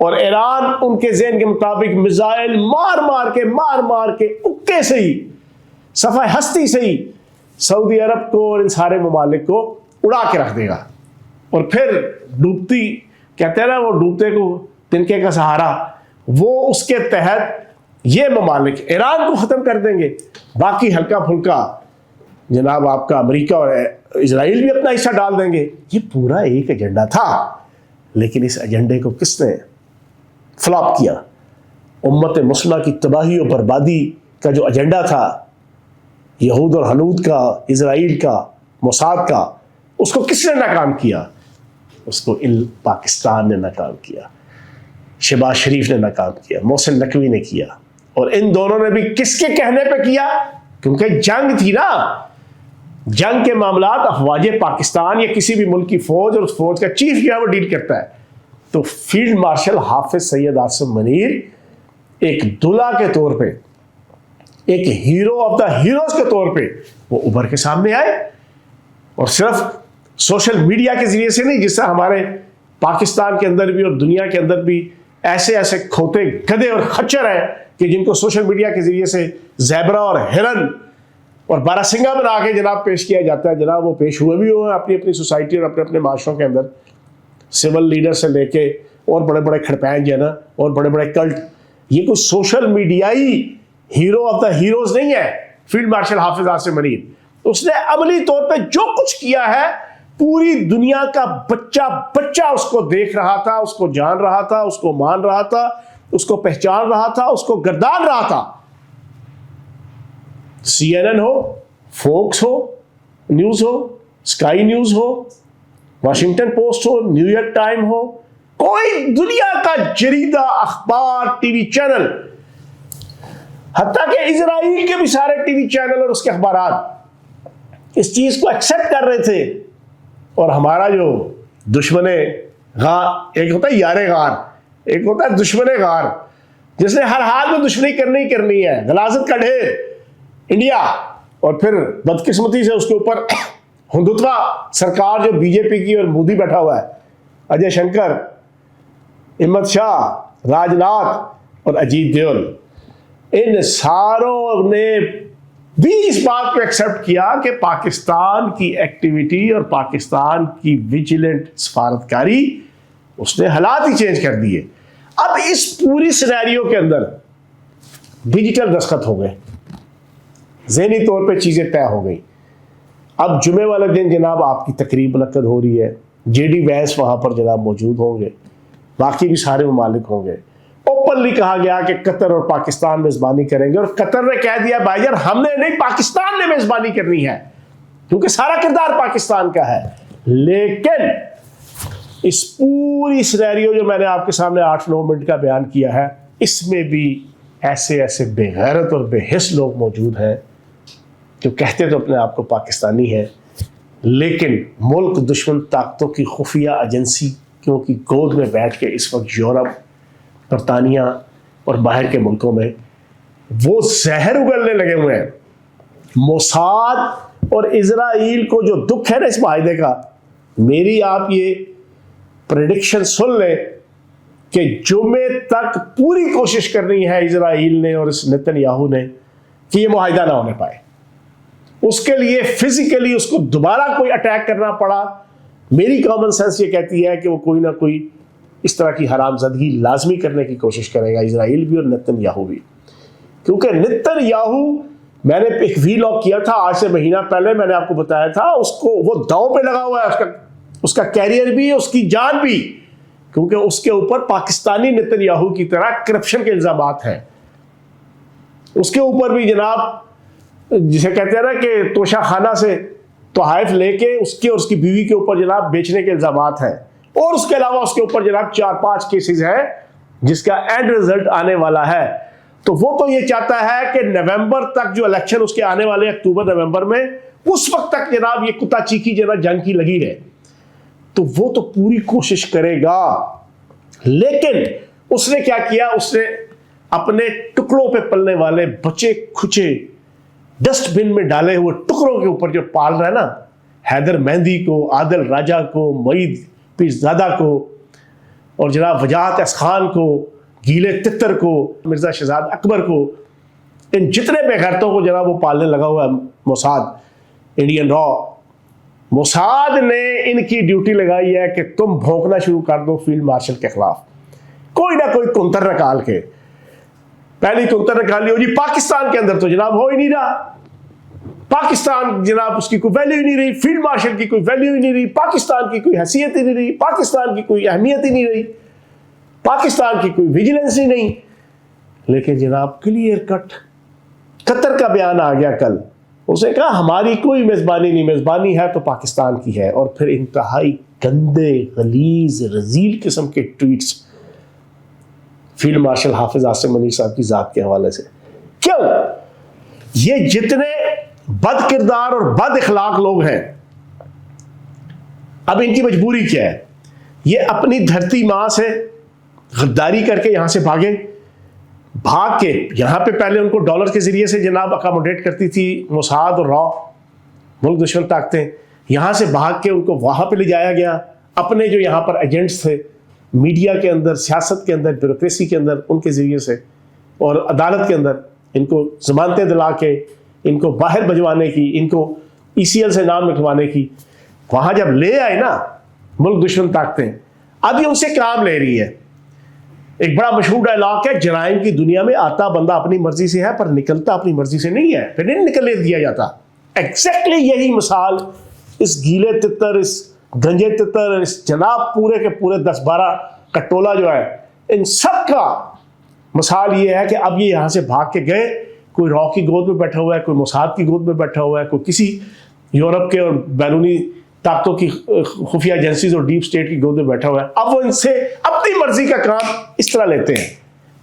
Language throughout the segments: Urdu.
اور ایران ان کے ذہن کے مطابق میزائل مار مار کے اکے سے ہی صفحہ ہستی سے ہی سعودی عرب کو اور ان سارے ممالک کو اڑا کے رکھ دے گا، اور پھر ڈوبتی کہتے ہیں نا وہ ڈوبتے کو تنکے کا سہارا، وہ اس کے تحت یہ ممالک ایران کو ختم کر دیں گے، باقی ہلکا پھلکا جناب آپ کا امریکہ اور اسرائیل بھی اپنا حصہ ڈال دیں گے۔ یہ پورا ایک ایجنڈا تھا، لیکن اس ایجنڈے کو کس نے فلاپ کیا؟ امت مسلمہ کی تباہی اور بربادی کا جو ایجنڈا تھا یہود اور ہنود کا، اسرائیل کا، موساد کا، اس کو کس نے ناکام کیا؟ اس کو پاکستان نے ناکام کیا، شہباز شریف نے ناکام کیا، محسن نقوی نے کیا، اور ان دونوں نے بھی کس کے کہنے پہ کیا؟ کیونکہ جنگ تھی نا، جنگ کے معاملات افواج پاکستان یا کسی بھی ملک کی فوج اور اس فوج کا چیف جو ہے وہ ڈیل کرتا ہے، تو فیلڈ مارشل حافظ سید آصف منیر ایک دلہا کے طور پہ، ایک ہیرو آف دا ہیروز کے طور پہ وہ ابھر کے سامنے آئے، اور صرف سوشل میڈیا کے ذریعے سے نہیں، جس سے ہمارے پاکستان کے اندر بھی اور دنیا کے اندر بھی ایسے کھوتے گدھے اور خچر ہیں کہ جن کو سوشل میڈیا کے ذریعے سے زیبرا اور ہرن اور باراسنگا بنا کے جناب پیش کیا جاتا ہے۔ جناب وہ پیش ہوئے بھی ہوئے اپنی اپنی سوسائٹی اور اپنے اپنے معاشروں کے اندر، سول لیڈر سے لے کے اور بڑے بڑے کھڑپین جو ہے نا اور بڑے بڑے کلٹ، یہ کوئی سوشل میڈیائی ہیرو آف دا ہیروز نہیں ہے فیلڈ مارشل حافظ آصف منیر۔ اس نے عملی طور پہ جو کچھ کیا ہے پوری دنیا کا بچہ اس کو دیکھ رہا تھا، اس کو جان رہا تھا، اس کو مان رہا تھا، اس کو پہچان رہا تھا، اس کو گردان رہا تھا۔ CNN ہو، فوکس ہو نیوز ہو، اسکائی نیوز ہو، واشنگٹن پوسٹ ہو، نیو یارک ٹائم ہو، کوئی دنیا کا جریدہ، اخبار، ٹی وی چینل، حتیٰ کہ اسرائیل کے بھی سارے ٹی وی چینل اور اس کے اخبارات اس چیز کو ایکسپٹ کر رہے تھے، اور ہمارا جو دشمن غار، ایک ہوتا ہے یار غار، ایک ہوتا ہے دشمن غار، جس نے ہر حال میں دشمنی کرنی ہے، غلاظت کا ڈھیر انڈیا، اور پھر بدقسمتی سے اس کے اوپر ہندوتوا سرکار جو بی جے پی کی اور مودی بیٹھا ہوا ہے، اجے شنکر، ہمت شاہ، راج ناتھ اور اجیت دیول، ان ساروں نے بھی اس بات کو ایکسپٹ کیا کہ پاکستان کی ایکٹیویٹی اور پاکستان کی ویجیلنٹ سفارتکاری اس نے حالات ہی چینج کر دیے۔ اب اس پوری سینیریو کے اندر ڈیجیٹل دستخط ہو گئے، ذہنی طور پہ چیزیں طے ہو گئی۔ اب جمعے والے دن جناب آپ کی تقریب منعقد ہو رہی ہے، جے ڈی وینس وہاں پر جناب موجود ہوں گے، باقی بھی سارے ممالک ہوں گے۔ اوپنلی کہا گیا کہ قطر اور پاکستان میزبانی کریں گے، اور قطر نے کہہ دیا بھائی یار ہم نے نہیں، پاکستان نے میزبانی کرنی ہے، کیونکہ سارا کردار پاکستان کا ہے۔ لیکن اس پوری سینیریو جو میں نے آپ کے سامنے 8-9 منٹ کا بیان کیا ہے، اس میں بھی ایسے بے غیرت اور بے حس لوگ موجود ہیں جو کہتے تو اپنے آپ کو پاکستانی ہیں، لیکن ملک دشمن طاقتوں کی خفیہ ایجنسی کی گود میں بیٹھ کے اس وقت یورپ، برطانیہ اور باہر کے ملکوں میں وہ زہر اگلنے لگے ہوئے ہیں۔ موساد اور اسرائیل کو جو دکھ ہے نا اس معاہدے کا، میری آپ یہ پریڈکشن سن لیں کہ جمعے تک پوری کوشش کرنی ہے اسرائیل نے اور اس نتن یاہو نے کہ یہ معاہدہ نہ ہونے پائے۔ اس کے لیے فزیکلی اس کو دوبارہ کوئی اٹیک کرنا پڑا، میری کامن سینس یہ کہتی ہے کہ وہ کوئی نہ کوئی اس طرح کی حرام زدگی لازمی کرنے کی کوشش کرے گا اسرائیل بھی اور نتن یاہو بھی، کیونکہ نتن یاہو، میں نے ایک ویلاگ کیا تھا آج سے مہینہ پہلے، میں نے آپ کو بتایا تھا اس کو وہ داؤں پہ لگا ہوا ہے، اس کا کیریئر بھی، اس کی جان بھی، کیونکہ اس کے اوپر پاکستانی نتن یاہو کی طرح کرپشن کے الزامات ہیں۔ اس کے اوپر بھی جناب جسے کہتے ہیں نا کہ توشہ خانہ سے تحائف لے کے اس کے اور اس کی بیوی کے اوپر جناب بیچنے کے الزامات ہیں، اور اس کے علاوہ اس کے اوپر جناب 4-5 کیسز ہیں جس کا اینڈ رزلٹ آنے والا ہے۔ تو وہ تو یہ چاہتا ہے کہ نومبر تک جو الیکشن اس کے آنے والے اکتوبر نومبر میں، اس وقت تک جناب یہ کتا چیخی جناب جنگ کی لگی رہے، تو وہ تو پوری کوشش کرے گا۔ لیکن اس نے کیا کیا، اس نے اپنے ٹکڑوں پہ پلنے والے بچے کھچے ڈسٹ بن میں ڈالے ہوئے ٹکڑوں کے اوپر جو پال رہا ہے نا، حیدر مہندی کو، عادل راجہ کو، معید پیرزادہ کو، اور جناب وجاہت اس خان کو، گیلے تتر کو، مرزا شہزاد اکبر کو، ان جتنے بے غیرتوں کو جناب وہ پالنے لگا ہوا ہے موساد، انڈین را۔ موساد نے ان کی ڈیوٹی لگائی ہے کہ تم بھونکنا شروع کر دو فیلڈ مارشل کے خلاف، کوئی نہ کوئی کنتر نکال کے۔ پہلی کنتر نکالی ہو جی پاکستان کے اندر تو جناب ہو ہی نہیں رہا، پاکستان جناب اس کی کوئی ویلیو ہی نہیں رہی، فیلڈ مارشل کی کوئی ویلیو ہی نہیں رہی، پاکستان کی کوئی حیثیت ہی نہیں رہی، پاکستان کی کوئی اہمیت ہی نہیں رہی، پاکستان کی کوئی ویجیلنس ہی نہیں۔ لیکن جناب کلیئر کٹ قطر کا بیان آ گیا کل، اس نے کہا ہماری کوئی میزبانی نہیں، میزبانی ہے تو پاکستان کی ہے۔ اور پھر انتہائی گندے غلیظ رذیل قسم کے ٹویٹس فیلڈ مارشل حافظ عاصم منیر صاحب کی ذات کے حوالے سے۔ کیوں؟ یہ جتنے بد کردار اور بد اخلاق لوگ ہیں، اب ان کی مجبوری کیا ہے؟ یہ اپنی دھرتی ماں سے غداری کر کے یہاں سے بھاگ کے یہاں پہ پہلے ان کو ڈالر کے ذریعے سے جناب اکاموڈیٹ کرتی تھی موساد اور را، ملک دشمن طاقتیں، یہاں سے بھاگ کے ان کو وہاں پہ لے جایا گیا۔ اپنے جو یہاں پر ایجنٹس تھے میڈیا کے اندر، سیاست کے اندر، بیوروکریسی کے اندر، ان کے ذریعے سے اور عدالت کے اندر ان کو ضمانتیں دلا کے ان کو باہر بھجوانے کی، ان کو ECL سے نام لکھوانے کی، وہاں جب لے آئے نا ملک دشمن طاقتیں، اب یہ ان سے کام لے رہی ہے۔ ایک بڑا مشہور ڈائلاگ ہے، جرائم کی دنیا میں آتا بندہ اپنی مرضی سے ہے پر نکلتا اپنی مرضی سے نہیں ہے، پھر نہیں نکلنے دیا جاتا۔ ایگزیکٹلی یہی مثال اس گیلے تتر، اس گنجے تتر، اس جناب پورے کے پورے 10-12 کا ٹولہ جو ہے، ان سب کا مثال یہ ہے کہ اب یہ یہاں سے بھاگ کے گئے، کوئی را کی گود میں بیٹھا ہوا ہے، کوئی موساد کی گود میں بیٹھا ہوا ہے، کوئی کسی یورپ کے اور بیرونی طاقتوں کی خفیہ ایجنسیز اور ڈیپ سٹیٹ کی گود میں بیٹھا ہوا ہے۔ اب وہ ان سے اپنی مرضی کا کام اس طرح لیتے ہیں،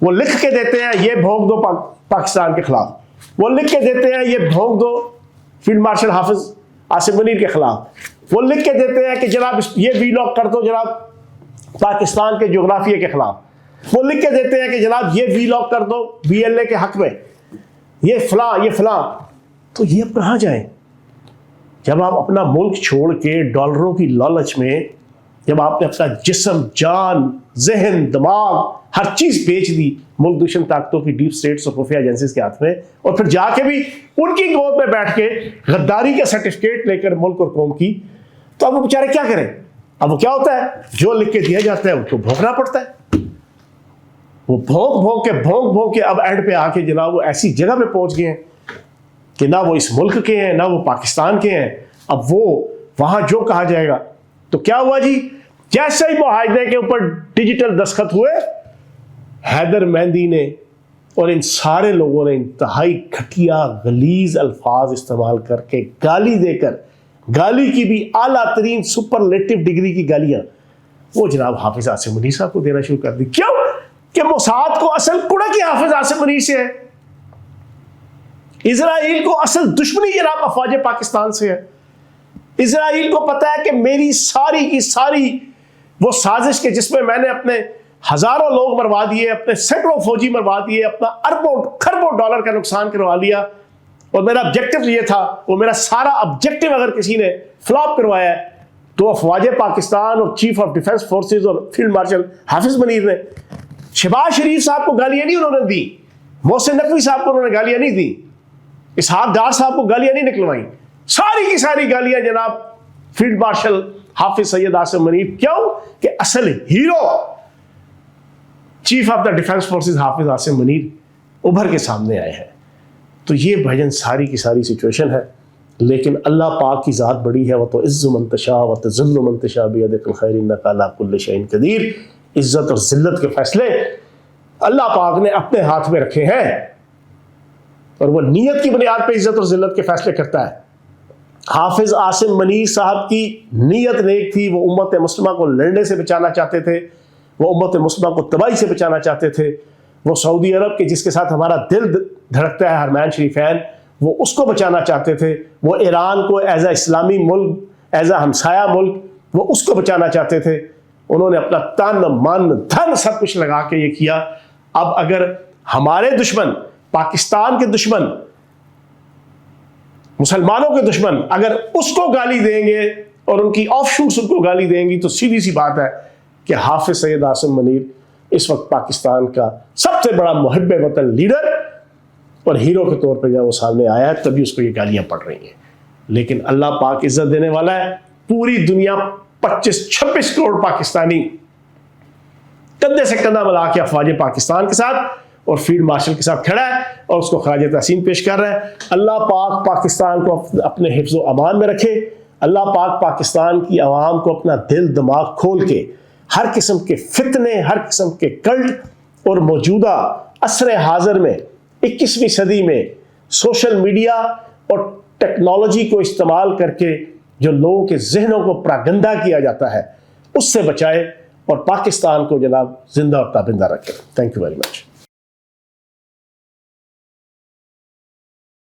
وہ لکھ کے دیتے ہیں یہ بھونک دو پاکستان کے خلاف، وہ لکھ کے دیتے ہیں یہ بھونک دو فیلڈ مارشل حافظ عاصم منیر کے خلاف، وہ لکھ کے دیتے ہیں کہ جناب یہ وی لاک کر دو جناب پاکستان کے جغرافیے کے خلاف، وہ لکھ کے دیتے ہیں کہ جناب یہ وی لاک کر دو BLA کے حق میں، یہ فلاں یہ فلاں۔ تو یہ اب کہاں جائیں؟ جب آپ اپنا ملک چھوڑ کے ڈالروں کی لالچ میں، جب آپ نے اپنا جسم، جان، ذہن، دماغ، ہر چیز بیچ دی ملک دشمن طاقتوں کی ڈیپ سٹیٹس اور خفیہ ایجنسیز کے ہاتھ میں، اور پھر جا کے بھی ان کی گود میں بیٹھ کے غداری کا سرٹیفکیٹ لے کر ملک اور قوم کی، تو اب وہ بیچارے کیا کریں؟ اب وہ کیا ہوتا ہے؟ جو لکھ کے دیا جاتا ہے ان کو بھونکنا پڑتا ہے۔ وہ بھونک کے اب اینڈ پہ آ کے جناب وہ ایسی جگہ پہ پہنچ گئے ہیں کہ نہ وہ اس ملک کے ہیں نہ وہ پاکستان کے ہیں۔ اب وہ وہاں جو کہا جائے گا، تو کیا ہوا جی؟ جیسے ہی معاہدے کے اوپر ڈیجیٹل دستخط ہوئے، حیدر مہندی نے اور ان سارے لوگوں نے انتہائی گھٹیا غلیظ الفاظ استعمال کر کے، گالی دے کر، گالی کی بھی اعلیٰ ترین سپرلیٹو ڈگری کی گالیاں وہ جناب حافظ عاصم منیر صاحب کو دینا شروع کر دی۔ کیوں؟ کہ موساد کو اصل کڑک ہی حافظ عاصم منیر سے ہے، اسرائیل کو اصل دشمنی جناب افواج پاکستان سے ہے۔ اسرائیل کو پتا ہے کہ میری ساری کی ساری وہ سازش کے جس میں نے اپنے ہزاروں لوگ مروا دیے، اپنے سینکڑوں فوجی مروا دیے، اپنا اربوں کھربوں ڈالر کا نقصان کروا لیا، اور میرا آبجیکٹو یہ تھا، وہ میرا سارا آبجیکٹو اگر کسی نے فلاپ کروایا ہے تو افواج پاکستان اور چیف آف ڈیفنس فورسز اور فیلڈ مارشل حافظ منیر نے۔ شہباز شریف صاحب کو گالیاں نہیں انہوں نے دی، محسن نقوی صاحب کو انہوں نے گالیاں نہیں دی، اسحاق ڈار صاحب کو گالیاں نہیں نکلوائیں، ساری کی ساری گالیاں جناب فیلڈ مارشل حافظ سید عاصم منیر۔ کیوں؟ کہ اصل hero chief of the defence forces حافظ عاصم منیر ابھر کے سامنے آئے ہیں۔ تو یہ بھجن ساری کی ساری سچویشن ہے، لیکن اللہ پاک کی ذات بڑی ہے، وَتُعِزُّ مَن تَشَاءُ وَتُذِلُّ مَن تَشَاءُ بِيَدِكَ الْخَيْرُ إِنَّكَ عَلَىٰ كُلِّ شَيْءٍ قَدِيرٌ۔ عزت اور ذلت کے فیصلے اللہ پاک نے اپنے ہاتھ میں رکھے ہیں، اور وہ نیت کی بنیاد پہ عزت اور ذلت کے فیصلے کرتا ہے۔ حافظ عاصم منیر صاحب کی نیت نیک تھی، وہ امت مسلمہ کو لڑنے سے بچانا چاہتے تھے، وہ امت مسلمہ کو تباہی سے بچانا چاہتے تھے، وہ سعودی عرب کے جس کے ساتھ ہمارا دل دھڑکتا ہے حرمین شریفین، وہ اس کو بچانا چاہتے تھے، وہ ایران کو ایز اے اسلامی ملک، ایز اے ہمسایہ ملک، وہ اس کو بچانا چاہتے تھے۔ انہوں نے اپنا تن من دھن سب کچھ لگا کے یہ کیا۔ اب اگر ہمارے دشمن، پاکستان کے دشمن، مسلمانوں کے دشمن اگر اس کو گالی دیں گے اور ان کی آف شوٹس ان کو گالی دیں گی، تو سیدھی سی بات ہے کہ حافظ سید عاصم منیر اس وقت پاکستان کا سب سے بڑا محب وطن لیڈر اور ہیرو کے طور پہ جب وہ سامنے آیا ہے تبھی اس کو یہ گالیاں پڑ رہی ہیں. لیکن اللہ پاک عزت دینے والا ہے. پوری دنیا 25-26 کروڑ پاکستانی کندھے سے کندھا ملا کے افواج پاکستان کے ساتھ اور فیلڈ مارشل کے ساتھ کھڑا ہے اور اس کو خراج تحسین پیش کر رہا ہے. اللہ پاک پاکستان کو اپنے حفظ و امان میں رکھے. اللہ پاک پاکستان کی عوام کو اپنا دل دماغ کھول کے ہر قسم کے فتنے، ہر قسم کے کلٹ اور موجودہ عصر حاضر میں 21ویں صدی میں سوشل میڈیا اور ٹیکنالوجی کو استعمال کر کے جو لوگوں کے ذہنوں کو پراگندہ کیا جاتا ہے اس سے بچائے اور پاکستان کو جناب زندہ اور تابندہ رکھے. Thank you very much.